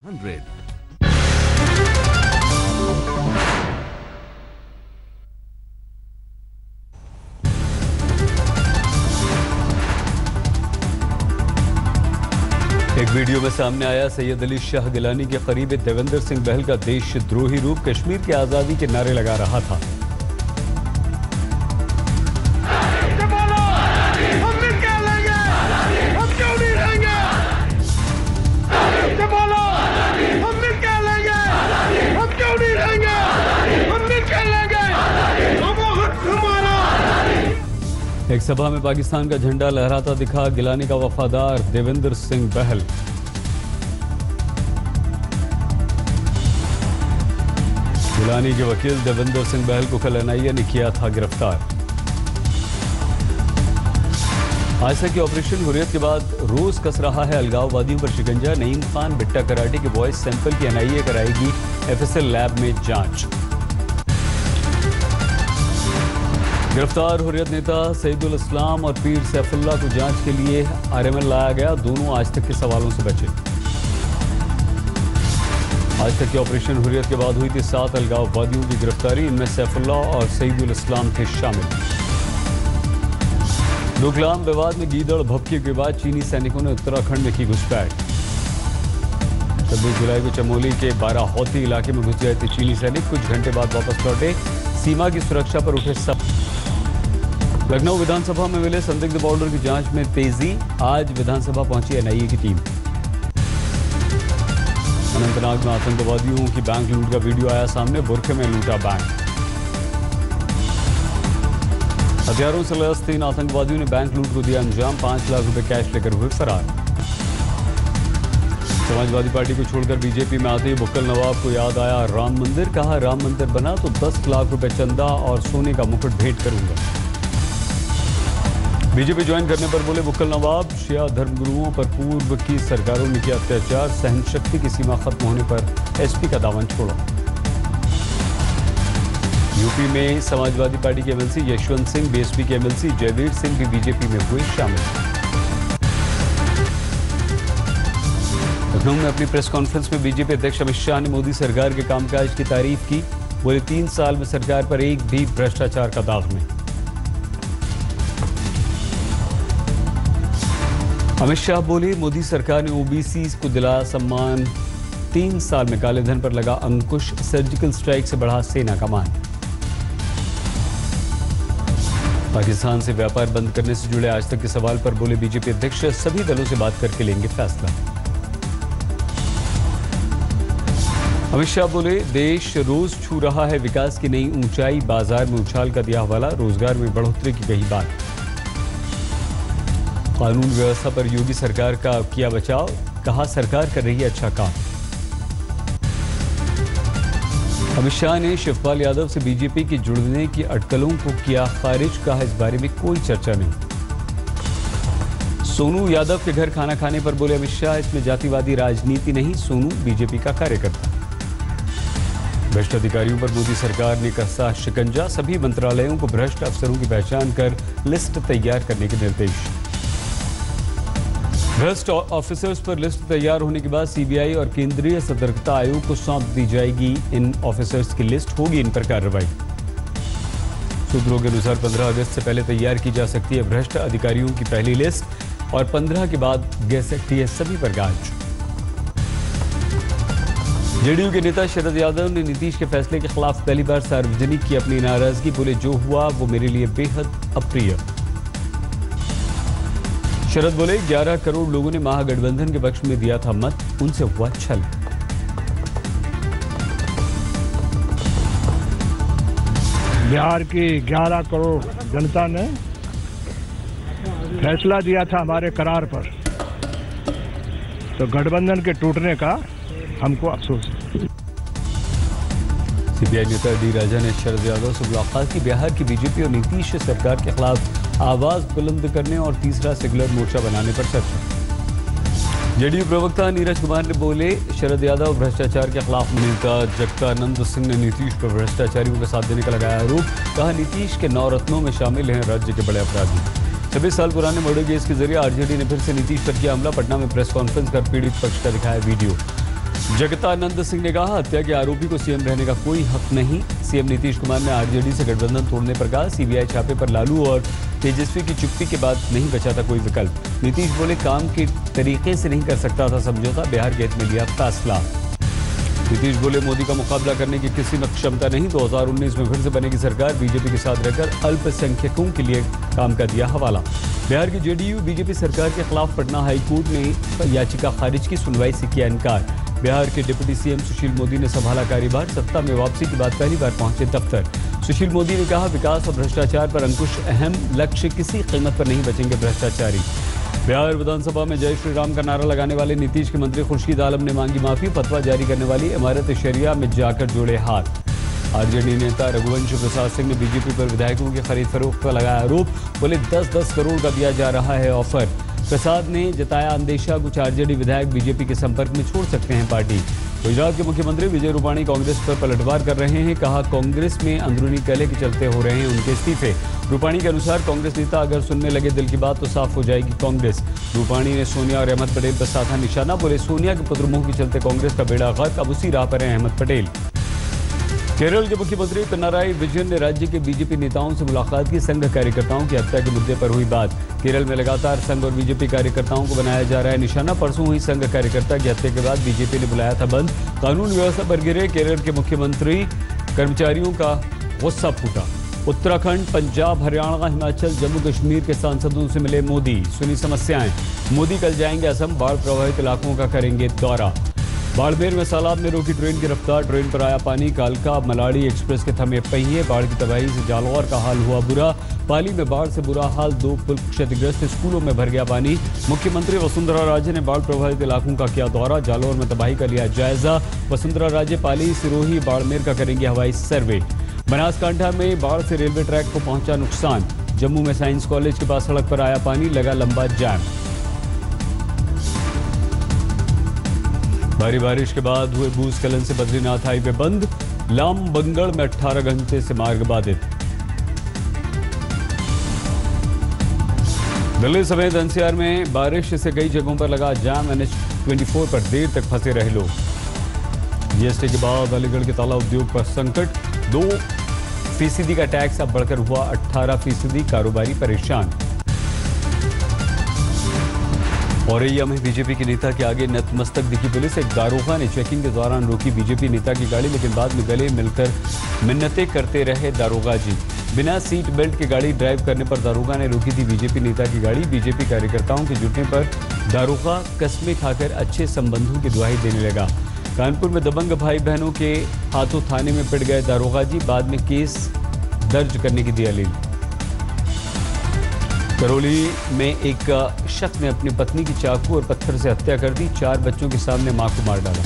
100. एक वीडियो में सामने आया सैयद अली शाह गिलानी के करीब देवेंद्र सिंह बहल का देशद्रोही रूप कश्मीर की आज़ादी के नारे लगा रहा था। एक सभा में पाकिस्तान का झंडा लहराता दिखा गिलानी का वफादार देवेंद्र सिंह बहल। गिलानी के वकील देवेंद्र सिंह बहल को कल एनआईए ने किया था गिरफ्तार। आज तक के ऑपरेशन हुर्रियत के बाद रोज कस रहा है अलगाववादियों पर शिकंजा। नईम खान बिट्टा कराटे के वॉइस सैंपल की एनआईए कराएगी एफएसएल लैब में जांच। गिरफ्तार हुर्रियत नेता सईदुल इस्लाम और पीर सैफुल्लाह को जांच के लिए आरएमएल लाया गया। दोनों आज तक के सवालों से बचे। आज तक के ऑपरेशन हुर्रियत के बाद हुई थी 7 अलगाववादियों की गिरफ्तारी। इनमें सैफुल्लाह और सईदुल इस्लाम थे शामिल। डोकलाम विवाद में गीदड़ भभके के बाद चीनी सैनिकों ने उत्तराखंड में की घुसपैठ। 26 जुलाई को चमोली के बाराहौती इलाके में घुस गए थे चीनी सैनिक। कुछ घंटे बाद वापस लौटे। सीमा की सुरक्षा पर उठे सब। लखनऊ विधानसभा में मिले संदिग्ध पाउडर की जांच में तेजी। आज विधानसभा पहुंची एनआईए की टीम। अनंतनाग में आतंकवादियों की बैंक लूट का वीडियो आया सामने। बुरखे में लूटा बैंक। हथियारों से लैस 3 आतंकवादियों ने बैंक लूट को दिया अंजाम। 5 लाख रुपए कैश लेकर हुए फरार। समाजवादी पार्टी को छोड़कर बीजेपी में आते ही बुक्कल नवाब को याद आया राम मंदिर। कहा राम मंदिर बना तो 10 लाख रुपए चंदा और सोने का मुकुट भेंट करूंगा। बीजेपी ज्वाइन करने पर बोले बुक्कल नवाब, शिया धर्मगुरुओं पर पूर्व की सरकारों ने किया अत्याचार। सहन शक्ति की सीमा खत्म होने पर एसपी का दामन छोड़ा। यूपी में समाजवादी पार्टी के एमएलसी यशवंत सिंह, बीएसपी के एमएलसी जयवीर सिंह भी बीजेपी में हुए शामिल। लखनऊ में अपनी प्रेस कॉन्फ्रेंस में बीजेपी अध्यक्ष अमित शाह ने मोदी सरकार के कामकाज की तारीफ की। बोले 3 साल में सरकार पर एक भी भ्रष्टाचार का दाग नहीं। अमित शाह बोले मोदी सरकार ने ओबीसी को दिलाया सम्मान। 3 साल में काले धन पर लगा अंकुश। सर्जिकल स्ट्राइक से बढ़ा सेना का मान। पाकिस्तान से व्यापार बंद करने से जुड़े आज तक के सवाल पर बोले बीजेपी अध्यक्ष सभी दलों से बात करके लेंगे फैसला। अमित शाह बोले देश रोज छू रहा है विकास की नई ऊंचाई। बाजार में उछाल का दिया हवाला। रोजगार में बढ़ोतरी की कही बात। कानून व्यवस्था पर योगी सरकार का किया बचाव। कहा सरकार कर रही है अच्छा काम। अमित शाह ने शिवपाल यादव से बीजेपी के जुड़ने की अटकलों को किया खारिज। कहा इस बारे में कोई चर्चा नहीं। सोनू यादव के घर खाना खाने पर बोले अमित शाह इसमें जातिवादी राजनीति नहीं, सोनू बीजेपी का कार्यकर्ता। भ्रष्ट अधिकारियों पर मोदी सरकार ने कसा शिकंजा। सभी मंत्रालयों को भ्रष्ट अफसरों की पहचान कर लिस्ट तैयार करने के निर्देश। भ्रष्ट ऑफिसर्स पर लिस्ट तैयार होने के बाद सीबीआई और केंद्रीय सतर्कता आयोग को सौंप दी जाएगी। इन ऑफिसर्स की लिस्ट होगी इन पर कार्रवाई। सूत्रों के अनुसार 15 अगस्त से पहले तैयार की जा सकती है भ्रष्ट अधिकारियों की पहली लिस्ट और 15 के बाद गैस सकती है सभी पर जांच। जेडीयू के नेता शरद यादव ने नीतीश के फैसले के खिलाफ पहली बार सार्वजनिक की अपनी नाराजगी। बोले जो हुआ वो मेरे लिए बेहद अप्रिय। शरद बोले 11 करोड़ लोगों ने महागठबंधन के पक्ष में दिया था मत, उनसे हुआ छल। बिहार की 11 करोड़ जनता ने फैसला दिया था हमारे करार पर, तो गठबंधन के टूटने का हमको अफसोस है। सीबीआई नेता डी राजा ने शरद यादव से मुलाकात की। बिहार की बीजेपी और नीतीश सरकार के खिलाफ आवाज बुलंद करने और तीसरा सेकुलर मोर्चा बनाने पर चर्चा। जेडीयू प्रवक्ता नीरज कुमार ने बोले शरद यादव भ्रष्टाचार के खिलाफ। नेता जगतानंद सिंह ने नीतीश पर भ्रष्टाचारियों का साथ देने का लगाया आरोप। कहा नीतीश के 9 रत्नों में शामिल हैं राज्य के बड़े अपराधी। 26 साल पुराने मर्डर केस के जरिए आरजेडी ने फिर से नीतीश पर किया हमला। पटना में प्रेस कॉन्फ्रेंस कर पीड़ित पक्ष का दिखाया वीडियो। जगतानंद सिंह ने कहा, हत्या के आरोपी को सीएम रहने का कोई हक नहीं। सीएम नीतीश कुमार ने आरजेडी से गठबंधन तोड़ने पर कहा, सीबीआई छापे पर लालू और तेजस्वी की चुप्पी के बाद नहीं बचा था कोई विकल्प। नीतीश बोले, काम के तरीके से नहीं कर सकता था समझौता, बिहार के हित में लिया फैसला। नीतीश बोले, मोदी का मुकाबला करने की किसी में क्षमता नहीं। 2019 में फिर से बनेगी सरकार, बीजेपी के साथ रहकर अल्पसंख्यकों के लिए काम का दिया हवाला। बिहार की जेडीयू बीजेपी सरकार के खिलाफ पटना हाईकोर्ट ने याचिका खारिज की, सुनवाई से किया इनकार। बिहार के डिप्टी सीएम सुशील मोदी ने संभाला कार्यभार, सत्ता में वापसी के बाद पहली बार पहुंचे दफ्तर। सुशील मोदी ने कहा, विकास और भ्रष्टाचार पर अंकुश अहम लक्ष्य, किसी कीमत पर नहीं बचेंगे भ्रष्टाचारी। बिहार विधानसभा में जय श्री राम का नारा लगाने वाले नीतीश के मंत्री खुर्शीद आलम ने मांगी माफी, फतवा जारी करने वाली इमारत शरिया में जाकर जोड़े हाथ। आरजेडी नेता रघुवंश प्रसाद सिंह ने बीजेपी पर विधायकों की खरीद फरोख्त का लगाया आरोप, बोले 10-10 करोड़ का दिया जा रहा है ऑफर। प्रसाद ने जताया अंदेशा, कुछ आरजेडी विधायक बीजेपी के संपर्क में छोड़ सकते हैं पार्टी। गुजरात के मुख्यमंत्री विजय रूपाणी कांग्रेस पर पलटवार कर रहे हैं, कहा कांग्रेस में अंदरूनी कलह के चलते हो रहे हैं उनके इस्तीफे। रूपाणी के अनुसार कांग्रेस नेता अगर सुनने लगे दिल की बात तो साफ हो जाएगी कांग्रेस। रूपाणी ने सोनिया और अहमद पटेल पर साधा निशाना, बोले सोनिया के पुत्रमुख के चलते कांग्रेस का बेड़ा गर्क, अब उसी राह पर है अहमद पटेल। केरल के मुख्यमंत्री पिनाराई विजयन ने राज्य के बीजेपी नेताओं से मुलाकात की, संघ कार्यकर्ताओं की हत्या के मुद्दे पर हुई बात। केरल में लगातार संघ और बीजेपी कार्यकर्ताओं को बनाया जा रहा है निशाना। परसों हुई संघ कार्यकर्ता की हत्या के बाद बीजेपी ने बुलाया था बंद, कानून व्यवस्था पर गिरे केरल के मुख्यमंत्री, कर्मचारियों का गुस्सा फूटा। उत्तराखंड, पंजाब, हरियाणा, हिमाचल, जम्मू कश्मीर के सांसदों से मिले मोदी, सुनी समस्याएं। मोदी कल जाएंगे असम, बाढ़ प्रभावित इलाकों का करेंगे दौरा। बाड़मेर में सैलाब ने रोकी ट्रेन की रफ्तार, ट्रेन पर आया पानी, कालका मलाड़ी एक्सप्रेस के थमे पहिए। बाढ़ की तबाही से जालौर का हाल हुआ बुरा, पाली में बाढ़ से बुरा हाल, 2 पुल क्षतिग्रस्त, स्कूलों में भर गया पानी। मुख्यमंत्री वसुंधरा राजे ने बाढ़ प्रभावित इलाकों का किया दौरा, जालौर में तबाही का लिया जायजा। वसुंधरा राजे पाली, सिरोही, बाड़मेर का करेंगे हवाई सर्वे। बनासकांठा में बाढ़ से रेलवे ट्रैक को पहुंचा नुकसान, जम्मू में साइंस कॉलेज के पास सड़क पर आया पानी, लगा लंबा जाम। भारी बारिश के बाद हुए भूस्खलन से बद्रीनाथ हाईवे बंद, लाम बंगड़ में 18 घंटे से मार्ग बाधित। दिल्ली समेत एनसीआर में बारिश से कई जगहों पर लगा जाम, NH24 पर देर तक फंसे रहे लोग। जीएसटी के बाद अलीगढ़ के ताला उद्योग पर संकट, 2% का टैक्स अब बढ़कर हुआ 18%, कारोबारी परेशान। औरैया में बीजेपी के नेता के आगे नतमस्तक दिखी पुलिस, एक दारोगा ने चेकिंग के दौरान रोकी बीजेपी नेता की गाड़ी, लेकिन बाद में गले मिलकर मिन्नतें करते रहे दारोगा जी। बिना सीट बेल्ट के गाड़ी ड्राइव करने पर दारोगा ने रोकी थी बीजेपी नेता की गाड़ी। बीजेपी कार्यकर्ताओं के जुटने पर दारोगा कस्में खाकर अच्छे संबंधों की दुहाई देने लगा। कानपुर में दबंग भाई बहनों के हाथों थाने में पिट गए दारोगा जी, बाद में केस दर्ज करने की दी दलील। करौली में एक शख्स ने अपनी पत्नी की चाकू और पत्थर से हत्या कर दी, 4 बच्चों के सामने मां को मार डाला।